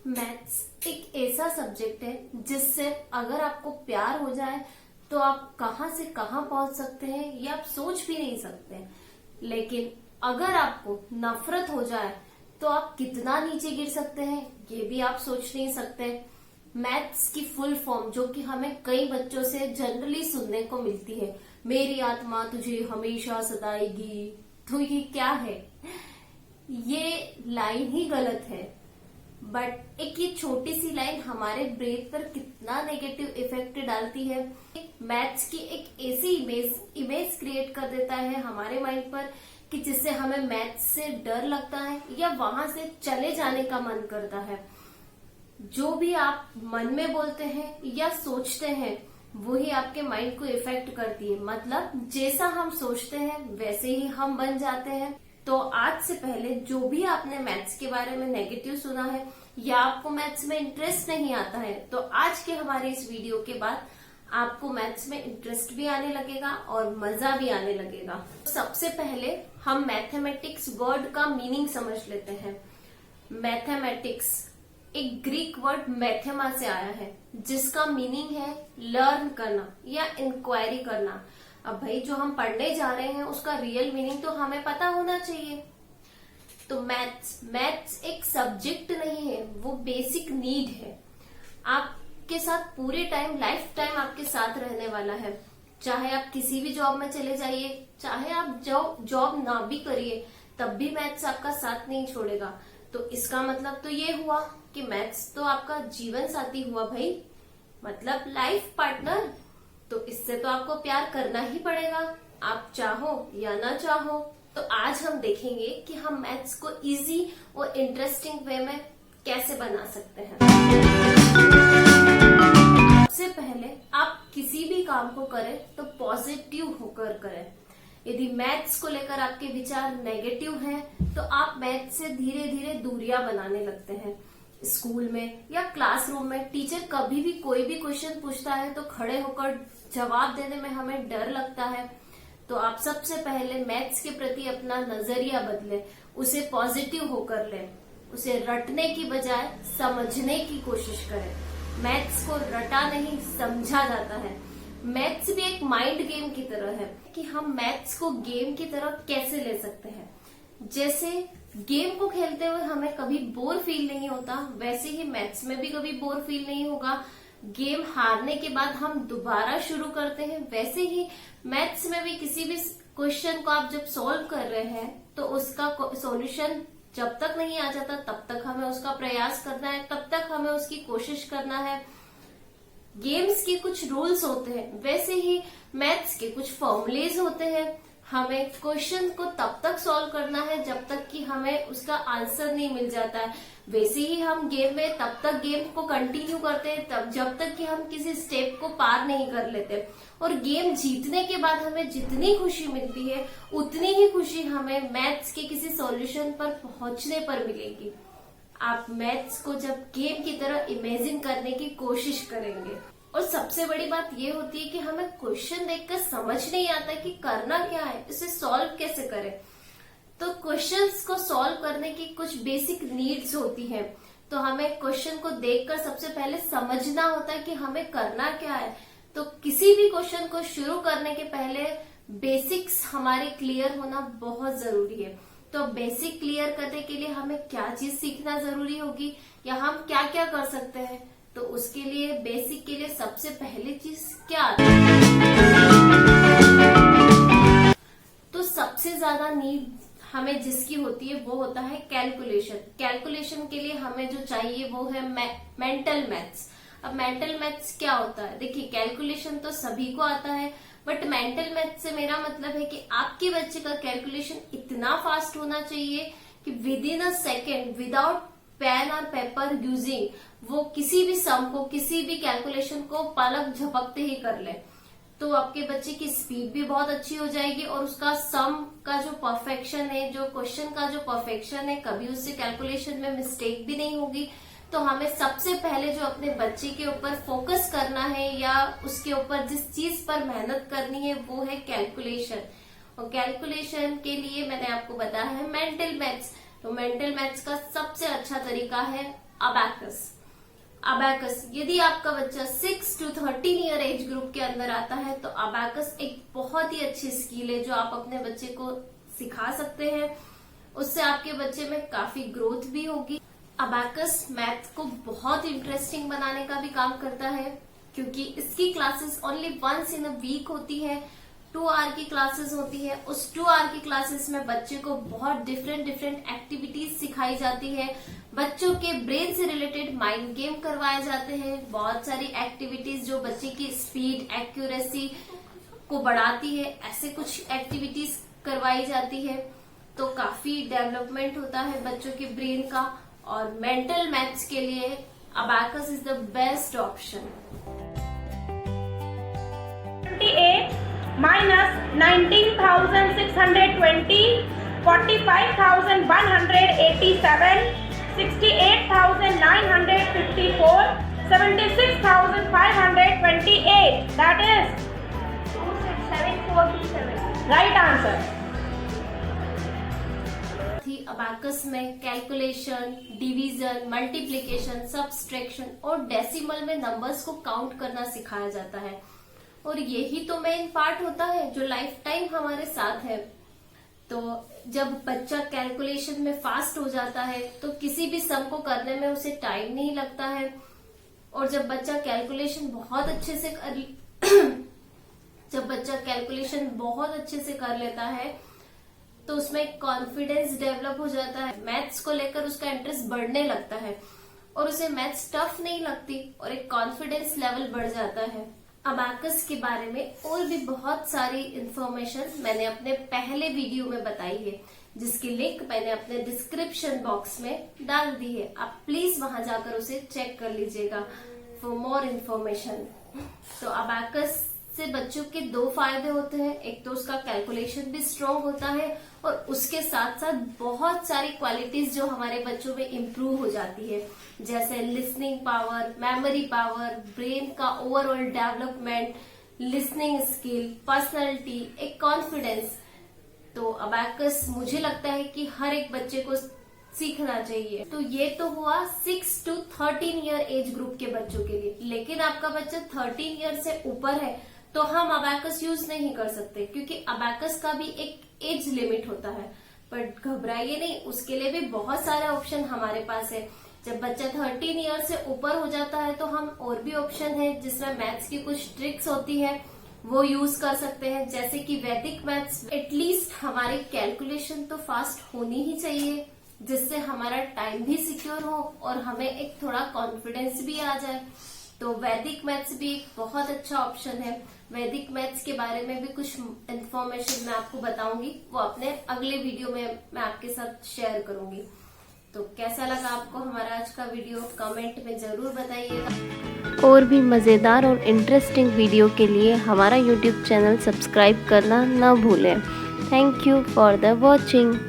Maths एक ऐसा subject है जिससे अगर आपको प्यार हो जाए तो आप कहां से कहां पहुंच सकते हैं ये आप सोच भी नहीं सकते। लेकिन अगर आपको नफरत हो जाए तो आप कितना नीचे गिर सकते हैं ये भी आप सोच नहीं सकते। मैथ्स की फुल फॉर्म जो कि हमें कई बच्चों से जनरली सुनने को मिलती है, मेरी आत्मा तुझे हमेशा सताएगी, तो ये क्या है? ये लाइन ही गलत है। बट एक ये छोटी सी लाइन हमारे ब्रेन पर कितना नेगेटिव इफेक्ट डालती है। मैथ्स की एक ऐसी इमेज क्रिएट कर देता है हमारे माइंड पर कि जिससे हमें मैथ्स से डर लगता है या वहां से चले जाने का मन करता है। जो भी आप मन में बोलते हैं या सोचते हैं वही आपके माइंड को इफेक्ट करती है। मतलब जैसा हम सोचते हैं वैसे ही हम बन जाते हैं। तो आज से पहले जो भी आपने मैथ्स के बारे में नेगेटिव सुना है या आपको मैथ्स में इंटरेस्ट नहीं आता है, तो आज के हमारे इस वीडियो के बाद आपको मैथ्स में इंटरेस्ट भी आने लगेगा और मजा भी आने लगेगा। सबसे पहले हम मैथमेटिक्स वर्ड का मीनिंग समझ लेते हैं। मैथमेटिक्स एक ग्रीक वर्ड मैथेमा से आया है जिसका मीनिंग है लर्न करना या इंक्वायरी करना। अब भाई जो हम पढ़ने जा रहे हैं उसका रियल मीनिंग तो हमें पता होना चाहिए। तो मैथ्स एक सब्जेक्ट नहीं है, वो बेसिक नीड है। आपके साथ पूरे टाइम लाइफ टाइम आपके साथ रहने वाला है। चाहे आप किसी भी जॉब में चले जाइए, चाहे आप जॉब ना भी करिए, तब भी मैथ्स आपका साथ नहीं छोड़ेगा। तो इसका मतलब तो ये हुआ कि मैथ्स तो आपका जीवन साथी हुआ भाई, मतलब लाइफ पार्टनर। तो इससे तो आपको प्यार करना ही पड़ेगा, आप चाहो या ना चाहो। तो आज हम देखेंगे कि हम मैथ्स को इजी और इंटरेस्टिंग वे में कैसे बना सकते हैं। सबसे पहले आप किसी भी काम को करें तो पॉजिटिव होकर करें। यदि मैथ्स को लेकर आपके विचार नेगेटिव हैं तो आप मैथ्स से धीरे धीरे दूरियां बनाने लगते हैं। स्कूल में या क्लासरूम में टीचर कभी भी कोई भी क्वेश्चन पूछता है तो खड़े होकर जवाब देने में हमें डर लगता है। तो आप सबसे पहले मैथ्स के प्रति अपना नजरिया बदलें, उसे पॉजिटिव होकर लें, उसे रटने की बजाय समझने की कोशिश करें। मैथ्स को रटा नहीं समझा जाता है। मैथ्स भी एक माइंड गेम की तरह है कि हम मैथ्स को गेम की तरह कैसे ले सकते हैं। जैसे गेम को खेलते हुए हमें कभी बोर फील नहीं होता, वैसे ही मैथ्स में भी कभी बोर फील नहीं होगा। गेम हारने के बाद हम दोबारा शुरू करते हैं, वैसे ही मैथ्स में भी किसी भी क्वेश्चन को आप जब सॉल्व कर रहे हैं तो उसका सॉल्यूशन जब तक नहीं आ जाता तब तक हमें उसका प्रयास करना है, तब तक हमें उसकी कोशिश करना है। गेम्स के कुछ रूल्स होते हैं, वैसे ही मैथ्स के कुछ फॉर्मूलेज होते हैं। हमें क्वेश्चन को तब तक सॉल्व करना है जब तक कि हमें उसका आंसर नहीं मिल जाता है। वैसे ही हम गेम में तब तक गेम को कंटिन्यू करते हैं तब जब तक कि हम किसी स्टेप को पार नहीं कर लेते। और गेम जीतने के बाद हमें जितनी खुशी मिलती है उतनी ही खुशी हमें मैथ्स के किसी सॉल्यूशन पर पहुंचने पर मिलेगी। आप मैथ्स को जब गेम की तरह इमेजिन करने की कोशिश करेंगे। और सबसे बड़ी बात ये होती है कि हमें क्वेश्चन देखकर समझ नहीं आता कि करना क्या है, इसे सॉल्व कैसे करें। तो क्वेश्चंस को सॉल्व करने की कुछ बेसिक नीड्स होती हैं। तो हमें क्वेश्चन को देखकर सबसे पहले समझना होता है कि हमें करना क्या है। तो किसी भी क्वेश्चन को शुरू करने के पहले बेसिक्स हमारे क्लियर होना बहुत जरूरी है। तो बेसिक क्लियर करने के लिए हमें क्या चीज सीखना जरूरी होगी या हम क्या क्या कर सकते हैं। तो उसके लिए बेसिक के लिए सबसे पहली चीज क्या आती है? तो सबसे ज्यादा नीड हमें जिसकी होती है वो होता है कैलकुलेशन। कैलकुलेशन के लिए हमें जो चाहिए वो है मेंटल मैथ्स। अब मेंटल मैथ्स क्या होता है? देखिए, कैलकुलेशन तो सभी को आता है, बट मेंटल मैथ्स से मेरा मतलब है कि आपके बच्चे का कैलकुलेशन इतना फास्ट होना चाहिए कि within a second without pen और पेपर यूजिंग वो किसी भी सम को, किसी भी कैलकुलेशन को पलक झपकते ही कर ले। तो आपके बच्चे की स्पीड भी बहुत अच्छी हो जाएगी और उसका सम का जो परफेक्शन है, जो क्वेश्चन का जो परफेक्शन है, कभी उससे कैलकुलेशन में मिस्टेक भी नहीं होगी। तो हमें सबसे पहले जो अपने बच्चे के ऊपर फोकस करना है या उसके ऊपर जिस चीज पर मेहनत करनी है वो है कैलकुलेशन। और कैलकुलेशन के लिए मैंने आपको बताया है मेंटल मैथ्स। तो मेंटल मैथ्स का सबसे अच्छा तरीका है अबैकस। अबैकस यदि आपका बच्चा 6 to 13 ईयर एज ग्रुप के अंदर आता है तो अबैकस एक बहुत ही अच्छी स्किल है जो आप अपने बच्चे को सिखा सकते हैं। उससे आपके बच्चे में काफी ग्रोथ भी होगी। अबैकस मैथ को बहुत इंटरेस्टिंग बनाने का भी काम करता है क्योंकि इसकी classes only once in a week होती है। 2 आवर की क्लासेस होती है। उस 2 आवर की क्लासेस में बच्चे को बहुत डिफरेंट एक्टिविटीज सिखाई जाती है। बच्चों के ब्रेन से रिलेटेड माइंड गेम करवाए जाते हैं। बहुत सारी एक्टिविटीज जो बच्चे की स्पीड, एक्यूरेसी को बढ़ाती है, ऐसे कुछ एक्टिविटीज करवाई जाती है। तो काफी डेवलपमेंट होता है बच्चों के ब्रेन का। और मेंटल मैथ्स के लिए abacus is the best option. 28 minus 19,620, 45,187, 68,954, 76,528. That is 267,427. right answer. Abacus में कैलकुलेशन, डिवीजन, मल्टीप्लिकेशन, सब्सट्रैक्शन और डेसिमल में नंबर्स को काउंट करना सिखाया जाता है। और यही तो मेन पार्ट होता है जो लाइफ टाइम हमारे साथ है। तो जब बच्चा कैलकुलेशन में फास्ट हो जाता है तो किसी भी सम को करने में उसे टाइम नहीं लगता है। और जब बच्चा कैलकुलेशन बहुत अच्छे से कर लेता है तो उसमें कॉन्फिडेंस डेवलप हो जाता है। मैथ्स को लेकर उसका इंटरेस्ट बढ़ने लगता है और उसे मैथ्स टफ नहीं लगती और एक कॉन्फिडेंस लेवल बढ़ जाता है। अबैकस के बारे में और भी बहुत सारी इंफॉर्मेशन मैंने अपने पहले वीडियो में बताई है, जिसकी लिंक मैंने अपने डिस्क्रिप्शन बॉक्स में डाल दी है। आप प्लीज वहां जाकर उसे चेक कर लीजिएगा फॉर मोर इन्फॉर्मेशन। तो अबैकस से बच्चों के 2 फायदे होते हैं। एक तो उसका कैलकुलेशन भी स्ट्रांग होता है और उसके साथ साथ बहुत सारी क्वालिटीज जो हमारे बच्चों में इम्प्रूव हो जाती है, जैसे listening power, memory power, brain का overall development, listening skill, personality, एक कॉन्फिडेंस। तो अबैकस मुझे लगता है कि हर एक बच्चे को सीखना चाहिए। तो ये तो हुआ 6 to 13 ईयर एज ग्रुप के बच्चों के लिए। लेकिन आपका बच्चा 13 ईयर से ऊपर है तो हम अबैकस यूज नहीं कर सकते क्योंकि अबैकस का भी एक एज लिमिट होता है। पर घबराइए नहीं, उसके लिए भी बहुत सारे ऑप्शन हमारे पास है। जब बच्चा 13 ईयर से ऊपर हो जाता है तो हम और भी ऑप्शन है जिसमें मैथ्स की कुछ ट्रिक्स होती है वो यूज कर सकते हैं, जैसे कि वैदिक मैथ्स। एटलीस्ट हमारी कैलकुलेशन तो फास्ट होनी ही चाहिए जिससे हमारा टाइम भी सिक्योर हो और हमें एक थोड़ा कॉन्फिडेंस भी आ जाए। तो वैदिक मैथ्स भी एक बहुत अच्छा ऑप्शन है। वैदिक मैथ्स के बारे में भी कुछ इन्फॉर्मेशन मैं आपको बताऊंगी, वो अपने अगले वीडियो में मैं आपके साथ शेयर करूंगी। तो कैसा लगा आपको हमारा आज का वीडियो कमेंट में जरूर बताइएगा। और भी मज़ेदार और इंटरेस्टिंग वीडियो के लिए हमारा YouTube चैनल सब्सक्राइब करना ना भूलें। Thank you for the watching.